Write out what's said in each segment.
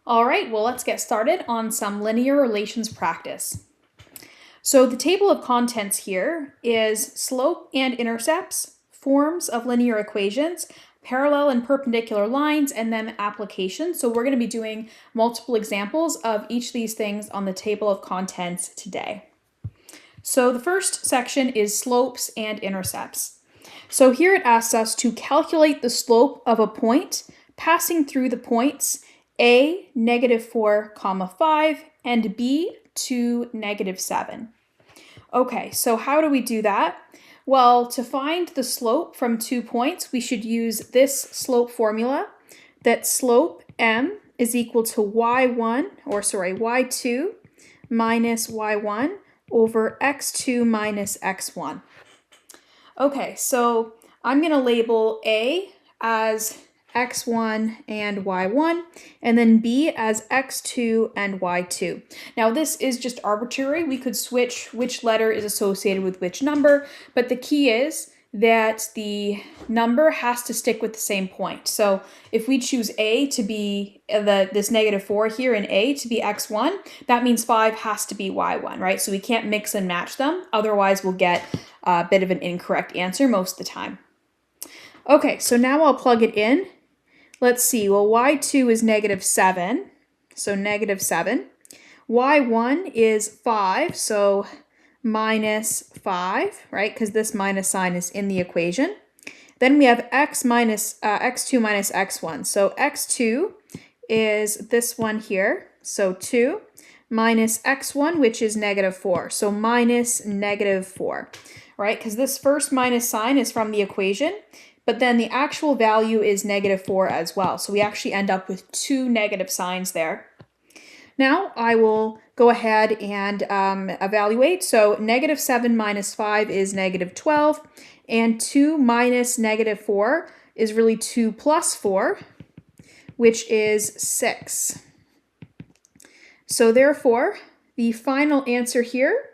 All right, well, let's get started on some linear relations practice. So the table of contents here is slope and intercepts, forms of linear equations, parallel and perpendicular lines, and then applications. So we're going to be doing multiple examples of each of these things on the table of contents today. So the first section is slopes and intercepts. So here it asks us to calculate the slope of a point passing through the points A, -4, 5, and B, 2, -7. Okay, so how do we do that? Well, to find the slope from 2 points, we should use this slope formula, that slope m is equal to y2 minus y1 over x2 minus x1. Okay, so I'm going to label A as x1 and y1, and then B as x2 and y2. Now this is just arbitrary. We could switch which letter is associated with which number, but the key is that the number has to stick with the same point. So if we choose A to be this -4 here and A to be x1, that means 5 has to be y1, right? So we can't mix and match them. Otherwise, we'll get a bit of an incorrect answer most of the time. Okay, so now I'll plug it in. Let's see, well, y2 is -7, so -7. y1 is 5, so -5, right? Because this minus sign is in the equation. Then we have x2 minus x1. So x2 is this one here, so 2, minus x1, which is -4, so minus -4, right? Because this first minus sign is from the equation, but then the actual value is -4 as well. So we actually end up with 2 negative signs there. Now I will go ahead and evaluate. So -7 minus 5 is -12, and 2 minus -4 is really 2 plus 4, which is 6. So therefore, the final answer here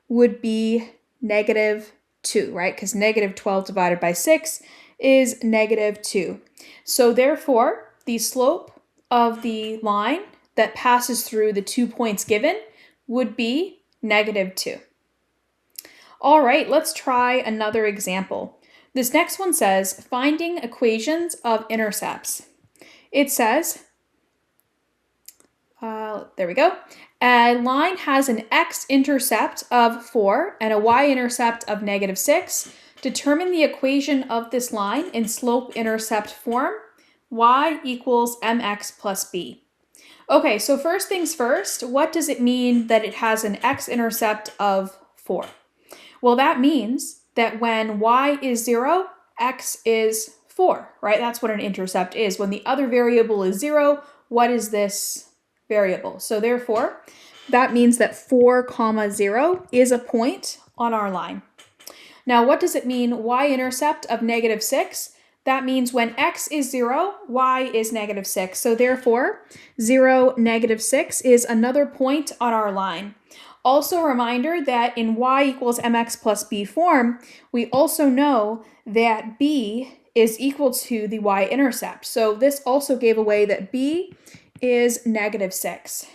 would be -2, right? Because -12 divided by 6 is -2. So therefore, the slope of the line that passes through the 2 points given would be -2. All right, let's try another example. This next one says, finding equations of intercepts. It says, there we go. A line has an x-intercept of 4 and a y-intercept of -6. Determine the equation of this line in slope-intercept form. Y equals mx plus b. Okay, so first things first, what does it mean that it has an x-intercept of 4? Well, that means that when y is 0, x is 4, right? That's what an intercept is. When the other variable is 0, what is this variable? So therefore, that means that 4, 0 is a point on our line. Now, what does it mean y-intercept of -6? That means when x is 0, y is -6. So therefore, 0, -6 is another point on our line. Also a reminder that in y equals mx plus b form, we also know that b is equal to the y-intercept. So this also gave away that b is -6.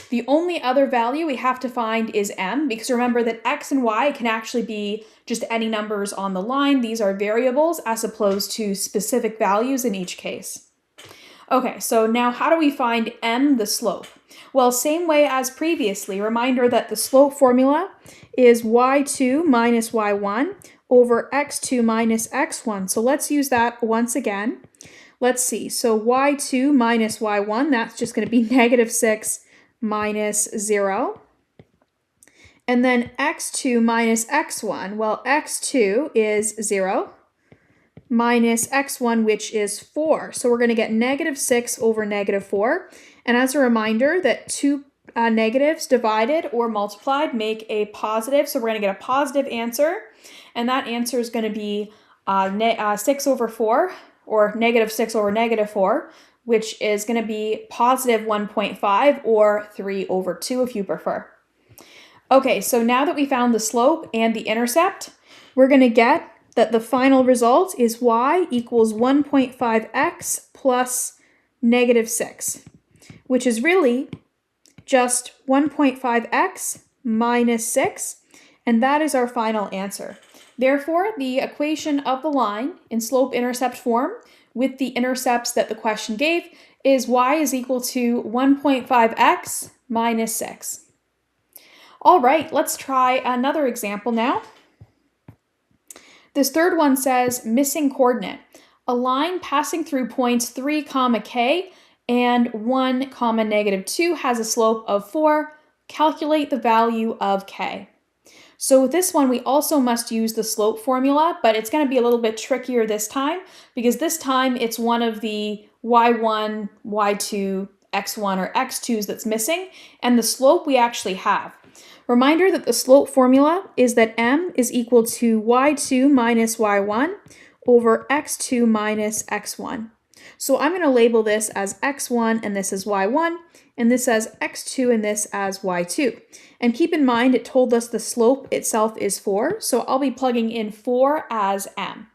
The only other value we have to find is m, because remember that x and y can actually be just any numbers on the line. These are variables as opposed to specific values in each case. Okay, so now how do we find m, the slope? Well, same way as previously. Reminder that the slope formula is y2 minus y1 over x2 minus x1. So let's use that once again. Let's see, so y2 minus y1, that's just going to be -6 minus 0. And then x2 minus x1, well, x2 is 0 minus x1, which is 4. So we're going to get -6 over -4. And as a reminder that two negatives divided or multiplied make a positive. So we're going to get a positive answer. And that answer is going to be 6 over 4, or -6 over -4, which is going to be positive 1.5 or 3 over 2 if you prefer. Okay, so now that we found the slope and the intercept, we're going to get that the final result is y equals 1.5x plus -6. which is really just 1.5x minus 6, and that is our final answer. Therefore, the equation of the line in slope-intercept form with the intercepts that the question gave is y is equal to 1.5x minus 6. All right, let's try another example now. This third one says missing coordinate. A line passing through points 3, k and 1, negative 2 has a slope of 4. Calculate the value of k. So with this one, we also must use the slope formula, but it's going to be a little bit trickier this time because this time it's one of the y1, y2, x1, or x2s that's missing, and the slope we actually have. Reminder that the slope formula is that m is equal to y2 minus y1 over x2 minus x1. So I'm going to label this as x1 and this as y1, and this as x2 and this as y2. And keep in mind it told us the slope itself is 4, so I'll be plugging in 4 as m.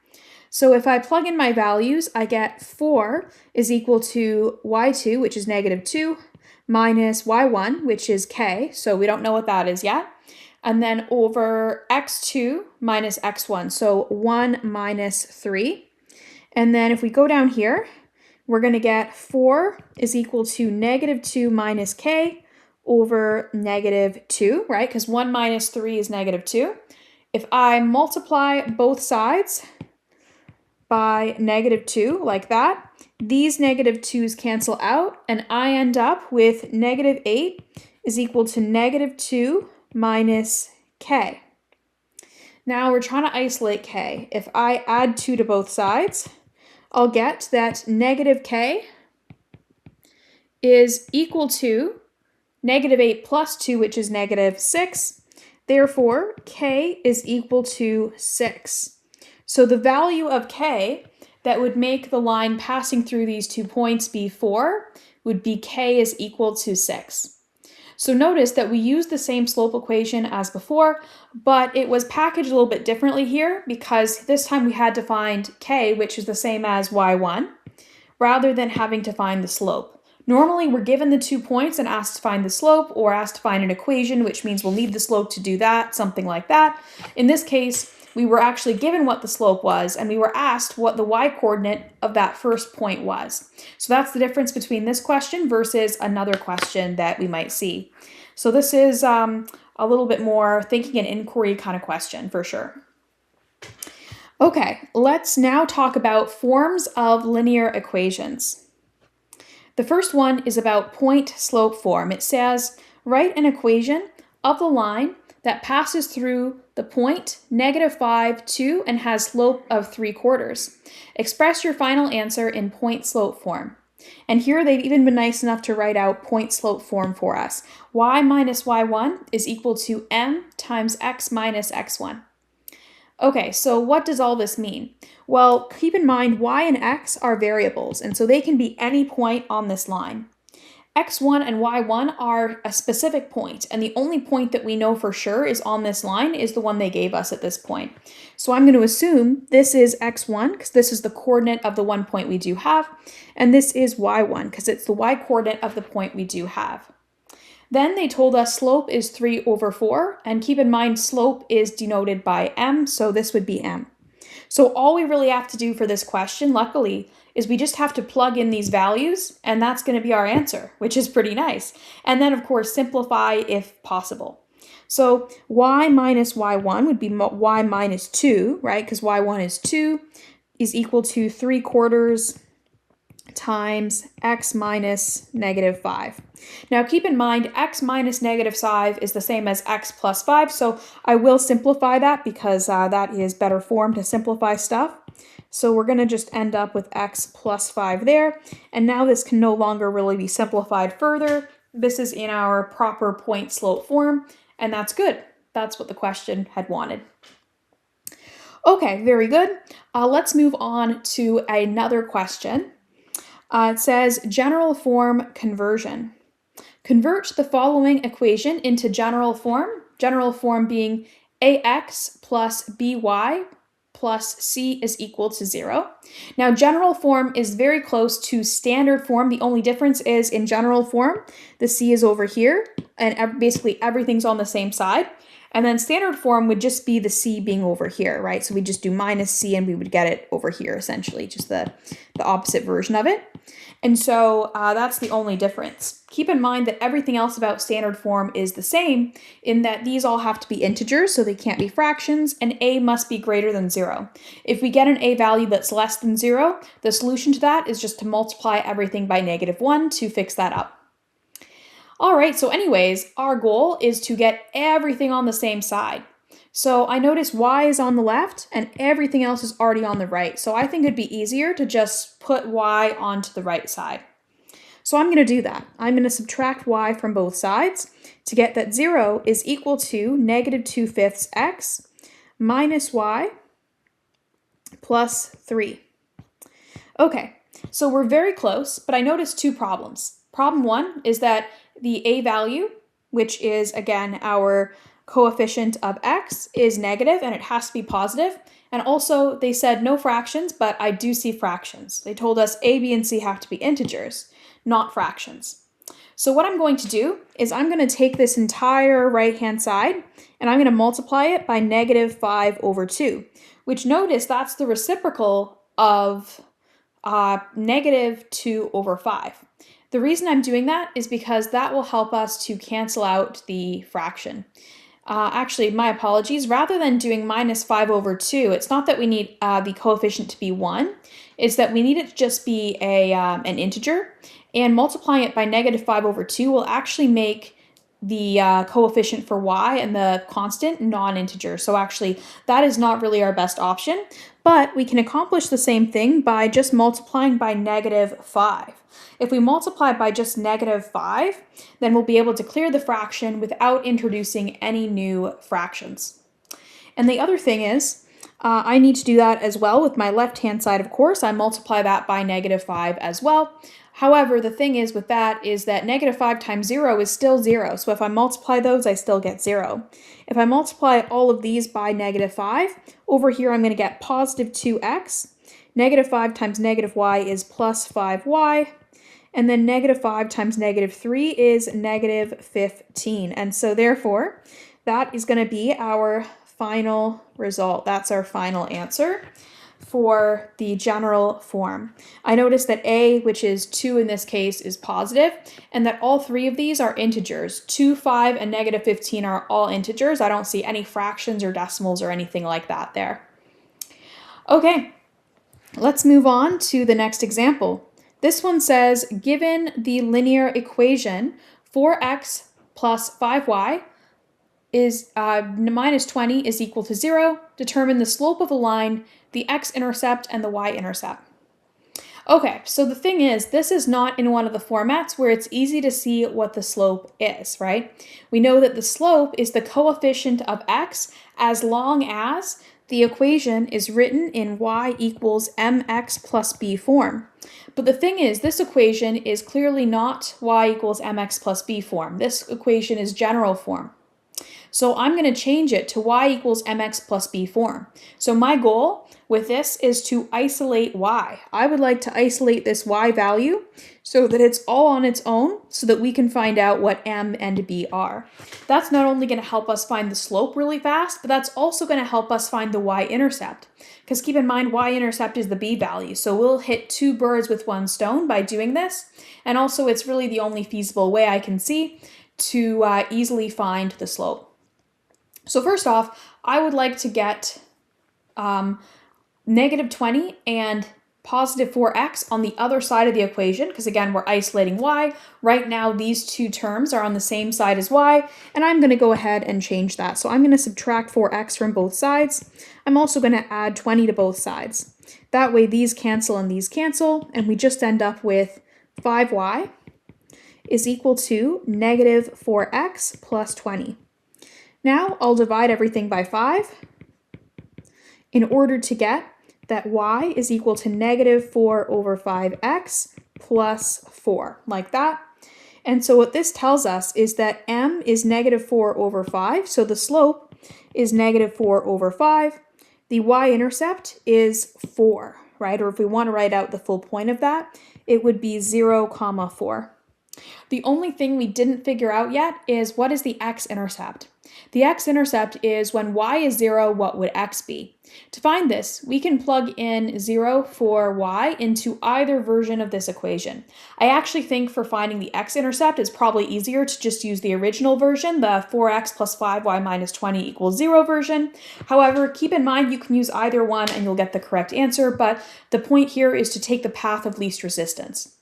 So if I plug in my values, I get 4 is equal to y2, which is negative 2, minus y1, which is k, so we don't know what that is yet, and then over x2 minus x1, so 1 minus 3. And then if we go down here, we're going to get 4 is equal to negative 2 minus k over negative 2, right? Because 1 minus 3 is negative 2. If I multiply both sides by negative 2, like that, these negative 2's cancel out, and I end up with negative 8 is equal to negative 2 minus k. Now we're trying to isolate k. If I add 2 to both sides, I'll get that negative k is equal to negative 8 plus 2, which is negative 6. Therefore, k is equal to 6. So the value of k that would make the line passing through these 2 points be 4 would be k is equal to 6. So notice that we used the same slope equation as before, but it was packaged a little bit differently here because this time we had to find k, which is the same as y1, rather than having to find the slope. Normally we're given the 2 points and asked to find the slope or asked to find an equation, which means we'll need the slope to do that, something like that. In this case, we were actually given what the slope was, and we were asked what the y-coordinate of that first point was. So that's the difference between this question versus another question that we might see. So this is a little bit more thinking and inquiry kind of question for sure. Okay, let's now talk about forms of linear equations. The first one is about point-slope form. It says, write an equation of the line that passes through the point -5, 2, and has slope of 3/4. Express your final answer in point-slope form. And here they've even been nice enough to write out point-slope form for us. Y minus y1 is equal to m times x minus x1. Okay, so what does all this mean? Well, keep in mind y and x are variables, and so they can be any point on this line. x1 and y1 are a specific point, and the only point that we know for sure is on this line is the one they gave us at this point. So I'm going to assume this is x1 because this is the coordinate of the one point we do have, and this is y1 because it's the y-coordinate of the point we do have. Then they told us slope is 3/4, and keep in mind slope is denoted by m, so this would be m. So all we really have to do for this question, luckily, is we just have to plug in these values, and that's going to be our answer, which is pretty nice. And then, of course, simplify if possible. So y minus y1 would be y minus 2, right? Because y1 is 2, is equal to 3/4 times x minus -5. Now keep in mind x minus -5 is the same as x plus 5, so I will simplify that because that is better form to simplify stuff. So we're going to just end up with x plus 5 there, and now this can no longer really be simplified further. This is in our proper point slope form, and that's good. That's what the question had wanted. Okay, very good. Let's move on to another question. It says general form conversion. Convert the following equation into general form being ax plus by plus c is equal to 0. Now, general form is very close to standard form. The only difference is in general form, the c is over here, and basically everything's on the same side. And then standard form would just be the c being over here, right? So we just do minus c and we would get it over here, essentially, just the opposite version of it. And so that's the only difference. Keep in mind that everything else about standard form is the same in that these all have to be integers, so they can't be fractions, and a must be greater than 0. If we get an a value that's less than 0, the solution to that is just to multiply everything by -1 to fix that up. All right, so anyways, our goal is to get everything on the same side. So I notice y is on the left and everything else is already on the right. So I think it'd be easier to just put y onto the right side. So I'm going to do that. I'm going to subtract y from both sides to get that 0 is equal to -2/5 x minus y plus 3. Okay, so we're very close, but I noticed two problems. Problem one is that the a value, which is again our coefficient of x, is negative and it has to be positive. And also they said no fractions, but I do see fractions. They told us a, b, and c have to be integers, not fractions. So what I'm going to do is I'm going to take this entire right-hand side and I'm going to multiply it by -5/2, which notice that's the reciprocal of -2/5. The reason I'm doing that is because that will help us to cancel out the fraction. Actually, my apologies. Rather than doing -5/2, it's not that we need the coefficient to be 1. It's that we need it to just be an integer. And multiplying it by -5/2 will actually make the coefficient for y and the constant non-integer. So actually, that is not really our best option. But we can accomplish the same thing by just multiplying by -5. If we multiply by just -5, then we'll be able to clear the fraction without introducing any new fractions. And the other thing is, I need to do that as well with my left-hand side, of course. I multiply that by -5 as well. However, the thing is with that is that -5 times 0 is still 0. So if I multiply those, I still get 0. If I multiply all of these by -5, over here I'm going to get positive 2x. -5 times -y is plus 5y. And then -5 times -3 is -15. And so therefore, that is going to be our final result. That's our final answer for the general form. I noticed that a, which is 2 in this case, is positive, and that all three of these are integers. 2, 5, and -15 are all integers. I don't see any fractions or decimals or anything like that there. Okay, let's move on to the next example. This one says, given the linear equation 4x plus 5y is -20 is equal to 0, determine the slope of a line, the x-intercept, and the y-intercept. Okay, so the thing is, this is not in one of the formats where it's easy to see what the slope is, right? We know that the slope is the coefficient of x as long as the equation is written in y equals mx plus b form. But the thing is, this equation is clearly not y equals mx plus b form. This equation is general form. So I'm going to change it to y equals mx plus b form. So my goal with this is to isolate y. I would like to isolate this y value so that it's all on its own so that we can find out what m and b are. That's not only going to help us find the slope really fast, but that's also going to help us find the y-intercept. Because keep in mind, y-intercept is the b value. So we'll hit two birds with one stone by doing this. And also it's really the only feasible way I can see to easily find the slope. So first off, I would like to get -20 and positive 4x on the other side of the equation, because again, we're isolating y. Right now, these two terms are on the same side as y, and I'm going to go ahead and change that. So I'm going to subtract 4x from both sides. I'm also going to add 20 to both sides. That way, these cancel and these cancel, and we just end up with 5y is equal to -4x plus 20. Now I'll divide everything by 5 in order to get that y is equal to -4/5x plus 4, like that. And so what this tells us is that m is -4/5, so the slope is -4/5. the y-intercept is 4, right? Or if we want to write out the full point of that, it would be 0, 4. The only thing we didn't figure out yet is what is the x-intercept? The x-intercept is when y is 0, what would x be? To find this, we can plug in 0 for y into either version of this equation. I actually think for finding the x-intercept, it's probably easier to just use the original version, the 4x plus 5y minus 20 equals 0 version. However, keep in mind you can use either one and you'll get the correct answer, but the point here is to take the path of least resistance.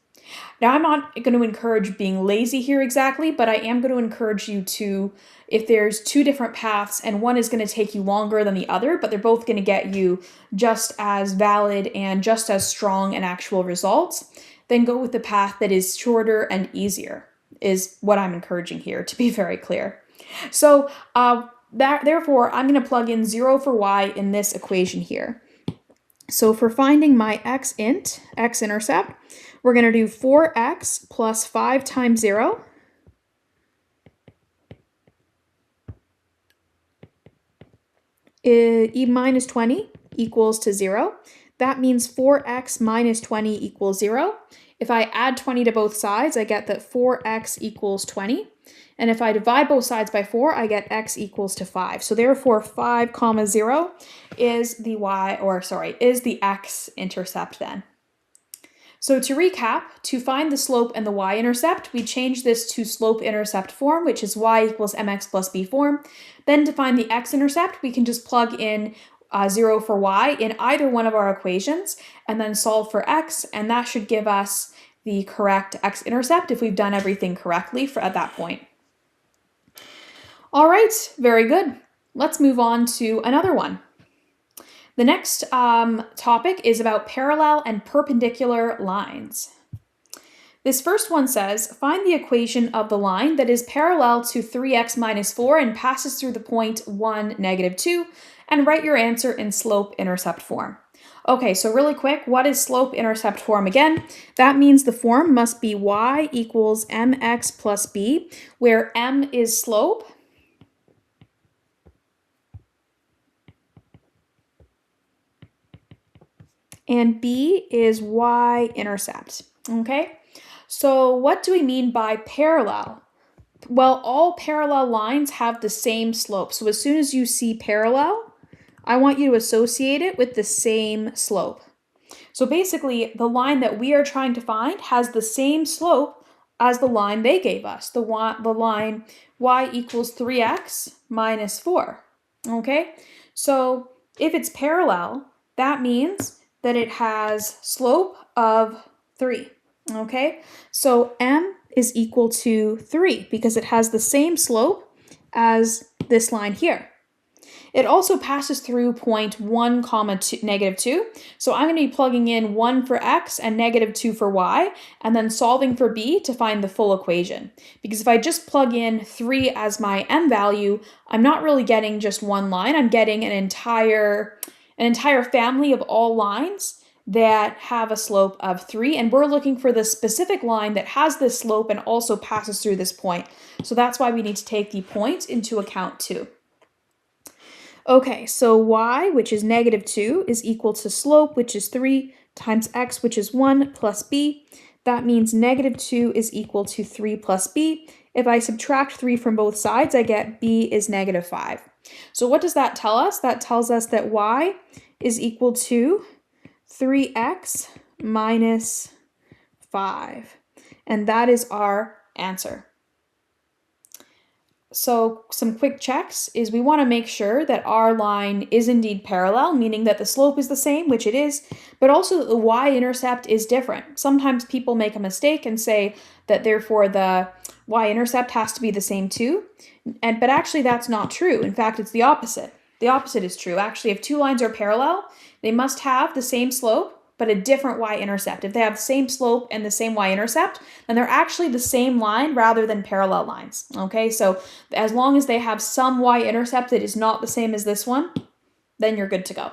Now, I'm not going to encourage being lazy here exactly, but I am going to encourage you to, if there's two different paths and one is going to take you longer than the other, but they're both going to get you just as valid and just as strong an actual results, then go with the path that is shorter and easier, is what I'm encouraging here, to be very clear. So therefore, I'm going to plug in 0 for y in this equation here. So for finding my x-intercept, we're going to do 4x plus 5 times 0 e minus 20 equals to 0. That means 4x minus 20 equals 0. If I add 20 to both sides, I get that 4x equals 20. And if I divide both sides by 4, I get x equals to 5. So therefore, 5, 0 is the x-intercept then. So to recap, to find the slope and the y-intercept, we change this to slope-intercept form, which is y equals mx plus b form. Then to find the x-intercept, we can just plug in 0 for y in either one of our equations, and then solve for x, and that should give us the correct x-intercept if we've done everything correctly at that point. All right, very good. Let's move on to another one. The next topic is about parallel and perpendicular lines. This first one says, find the equation of the line that is parallel to 3x minus 4 and passes through the point 1, negative 2, and write your answer in slope-intercept form. Okay, so really quick, what is slope-intercept form again? That means the form must be y equals mx plus b, where m is slope, and b is y-intercept, okay? So what do we mean by parallel? Well, all parallel lines have the same slope. So as soon as you see parallel, I want you to associate it with the same slope. So basically, the line that we are trying to find has the same slope as the line they gave us, the line y equals 3x minus 4, okay? So if it's parallel, that means that it has slope of 3, okay? So m is equal to 3 because it has the same slope as this line here. It also passes through point 1, negative 2. So I'm going to be plugging in 1 for x and negative 2 for y, and then solving for b to find the full equation. Because if I just plug in 3 as my m value, I'm not really getting just one line. I'm getting an entire family of all lines that have a slope of 3, and we're looking for the specific line that has this slope and also passes through this point. So that's why we need to take the point into account too. Okay, so y, which is negative 2, is equal to slope, which is 3, times x, which is 1, plus b. That means negative 2 is equal to 3 plus b. If I subtract 3 from both sides, I get b is negative 5. So what does that tell us? That tells us that y is equal to 3x minus 5. And that is our answer. So some quick checks is we want to make sure that our line is indeed parallel, meaning that the slope is the same, which it is, but also that the y-intercept is different. Sometimes people make a mistake and say that therefore the y-intercept has to be the same too, but actually that's not true. In fact, it's the opposite. The opposite is true. Actually, if two lines are parallel, they must have the same slope, but a different y-intercept. If they have the same slope and the same y-intercept, then they're actually the same line rather than parallel lines, okay? So as long as they have some y-intercept that is not the same as this one, then you're good to go.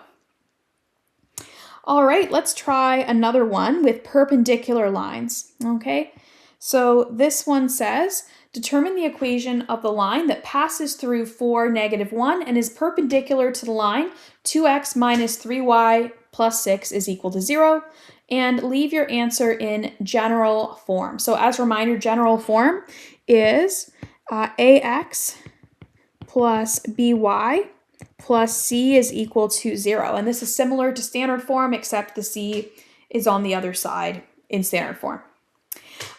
All right, let's try another one with perpendicular lines, okay? So this one says, determine the equation of the line that passes through 4, -1 and is perpendicular to the line 2x minus 3y plus 6 is equal to 0, and leave your answer in general form. So as a reminder, general form is ax plus by plus c is equal to 0. And this is similar to standard form, except the c is on the other side in standard form.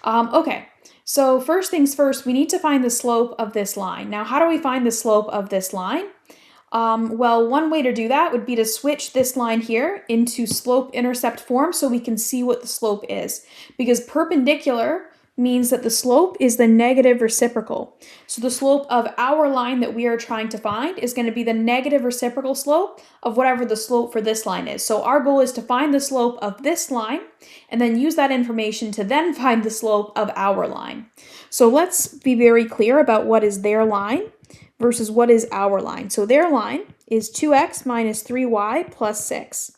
Okay, so first things first, we need to find the slope of this line. Now, how do we find the slope of this line? Well, one way to do that would be to switch this line here into slope-intercept form so we can see what the slope is. Because perpendicular means that the slope is the negative reciprocal. So the slope of our line that we are trying to find is going to be the negative reciprocal slope of whatever the slope for this line is. So our goal is to find the slope of this line and then use that information to then find the slope of our line. So let's be very clear about what is their line versus what is our line. So their line is 2x minus 3y plus 6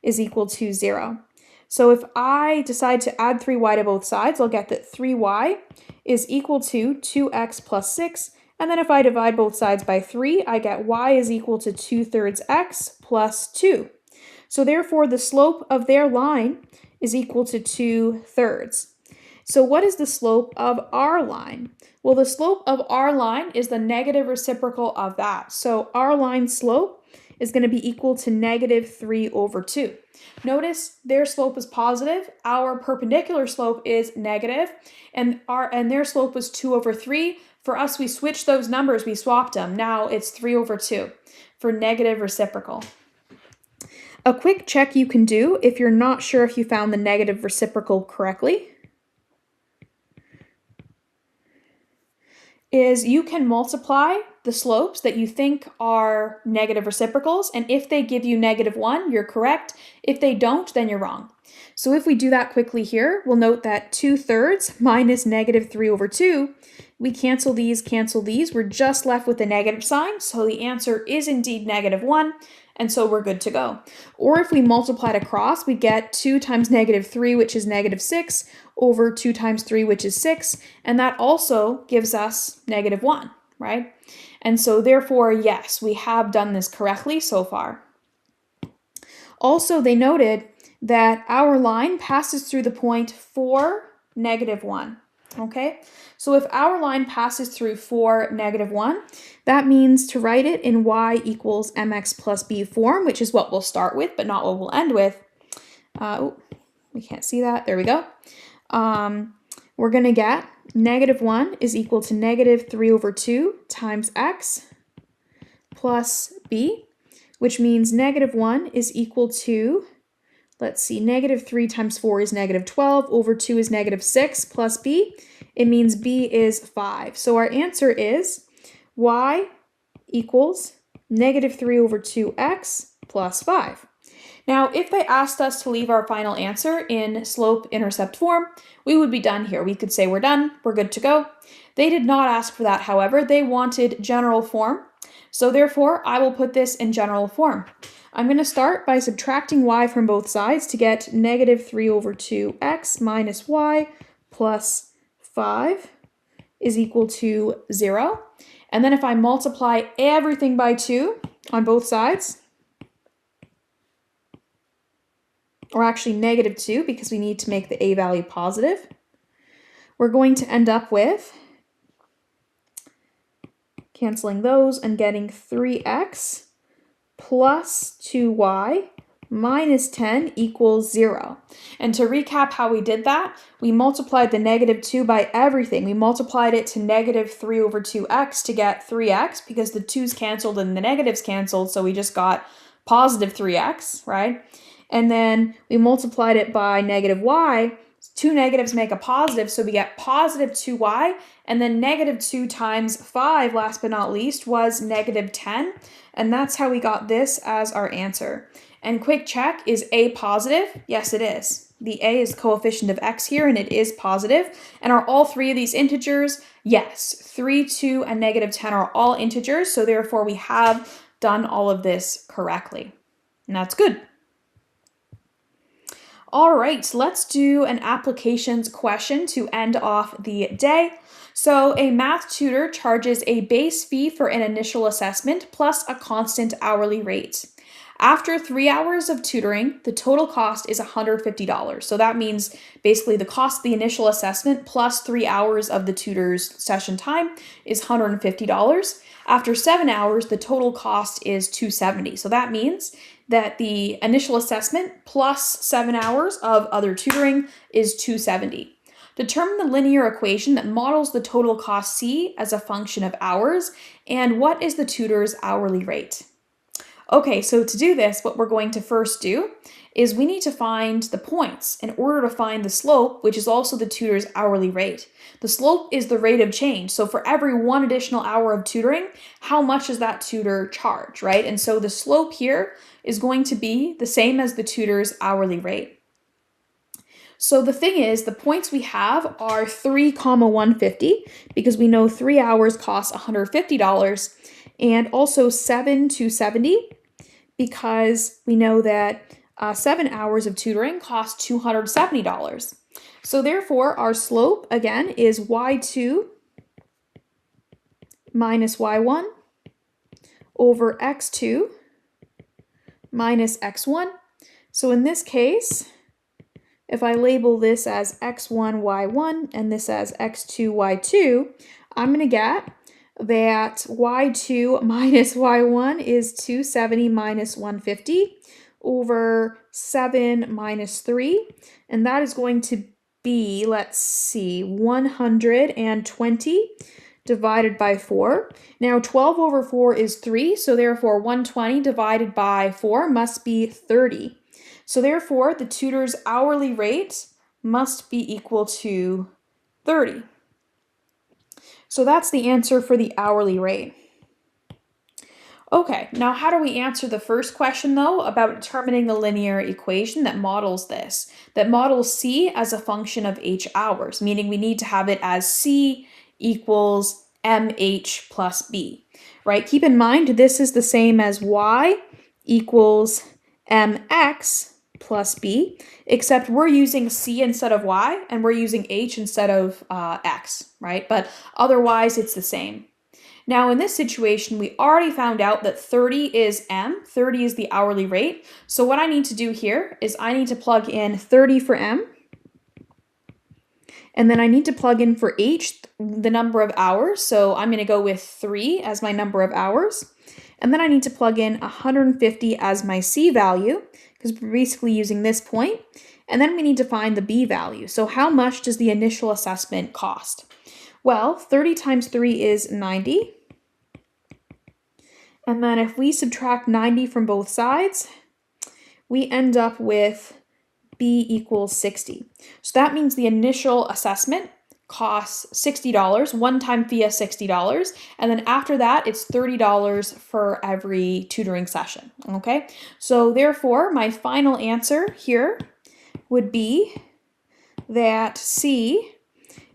is equal to 0. So if I decide to add 3y to both sides, I'll get that 3y is equal to 2x plus 6. And then if I divide both sides by 3, I get y is equal to 2/3 x plus 2. So therefore, the slope of their line is equal to 2/3. So what is the slope of our line? Well, the slope of our line is the negative reciprocal of that. So our line slope is going to be equal to -3/2. Notice their slope is positive, our perpendicular slope is negative, and their slope was 2/3. For us, we switched those numbers, we swapped them. Now it's 3/2 for negative reciprocal. A quick check you can do if you're not sure if you found the negative reciprocal correctly is you can multiply the slopes that you think are negative reciprocals, and if they give you -1, you're correct. If they don't, then you're wrong. So if we do that quickly here, we'll note that 2/3 minus -3/2, we cancel these, we're just left with the negative sign, so the answer is indeed -1, and so we're good to go. Or if we multiply it across, we get 2 times -3, which is -6, over 2 times 3, which is 6, and that also gives us -1, right? And so therefore, yes, we have done this correctly so far. Also, they noted that our line passes through the point 4, -1. Okay, so if our line passes through 4, -1, that means to write it in y equals mx plus b form, which is what we'll start with, but not what we'll end with. We can't see that. There we go. We're going to get -1 is equal to -3/2 times x plus b, which means -1 is equal to, let's see, -3 times 4 is -12, over 2 is -6, plus b, it means b is 5. So our answer is y equals -3/2x plus 5. Now, if they asked us to leave our final answer in slope-intercept form, we would be done here. We could say we're done, we're good to go. They did not ask for that, however. They wanted general form. So therefore, I will put this in general form. I'm going to start by subtracting y from both sides to get -3/2x minus y plus 5 is equal to 0. And then if I multiply everything by 2 on both sides, or actually -2 because we need to make the a value positive, we're going to end up with canceling those and getting 3x plus 2y minus 10 equals 0. And to recap how we did that, we multiplied the -2 by everything. We multiplied it to -3/2x to get 3x because the 2's canceled and the negatives canceled, so we just got positive 3x, right? And then we multiplied it by -y. 2 negatives make a positive, so we get positive 2y, and then -2 times 5, last but not least, was -10, and that's how we got this as our answer. And quick check, is a positive? Yes, it is. The a is coefficient of x here, and it is positive. And are all three of these integers? Yes, 3, 2, and -10 are all integers, so therefore we have done all of this correctly. And that's good. All right, let's do an applications question to end off the day. So, a math tutor charges a base fee for an initial assessment plus a constant hourly rate. After 3 hours of tutoring, the total cost is $150. So that means basically the cost of the initial assessment plus 3 hours of the tutor's session time is $150. After 7 hours, the total cost is $270. So that means that the initial assessment plus 7 hours of other tutoring is $270. Determine the linear equation that models the total cost C as a function of hours, and what is the tutor's hourly rate? Okay, so to do this, what we're going to first do is we need to find the points in order to find the slope, which is also the tutor's hourly rate. The slope is the rate of change. So for every 1 additional hour of tutoring, how much does that tutor charge, right? And so the slope here is going to be the same as the tutor's hourly rate. So the thing is, the points we have are 3, 150, because we know 3 hours costs $150, and also 7 to 70, because we know that 7 hours of tutoring costs $270. So therefore, our slope, again, is y2 minus y1 over x2 minus x1. So in this case, if I label this as x1, y1, and this as x2, y2, I'm going to get that y2 minus y1 is 270 minus 150 over 7 minus 3, and that is going to be, let's see, 120 divided by 4. Now 12 over 4 is 3, so therefore 120 divided by 4 must be 30. So therefore the tutor's hourly rate must be equal to 30. So that's the answer for the hourly rate. Okay, now how do we answer the first question though about determining the linear equation that models this? That models C as a function of h hours, meaning we need to have it as C equals mh plus b, right? Keep in mind this is the same as y equals mx plus b, except we're using c instead of y and we're using h instead of x, right? But otherwise it's the same. Now in this situation, we already found out that 30 is m, 30 is the hourly rate. So what I need to do here is I need to plug in 30 for m, and then I need to plug in for h the number of hours. So I'm going to go with 3 as my number of hours. And then I need to plug in 150 as my c value, because we're basically using this point. And then we need to find the b value. So how much does the initial assessment cost? Well, 30 times 3 is 90. And then if we subtract 90 from both sides, we end up with b equals 60. So that means the initial assessment costs $60, one-time fee of $60, and then after that it's $30 for every tutoring session, okay? So therefore, my final answer here would be that C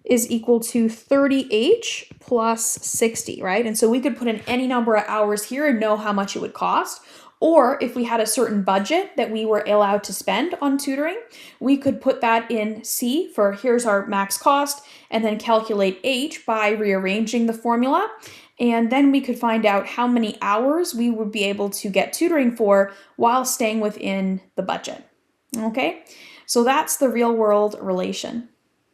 is equal to 30h plus 60, right? And so we could put in any number of hours here and know how much it would cost. Or if we had a certain budget that we were allowed to spend on tutoring, we could put that in C for here's our max cost, and then calculate H by rearranging the formula. And then we could find out how many hours we would be able to get tutoring for while staying within the budget. Okay, so that's the real world relation.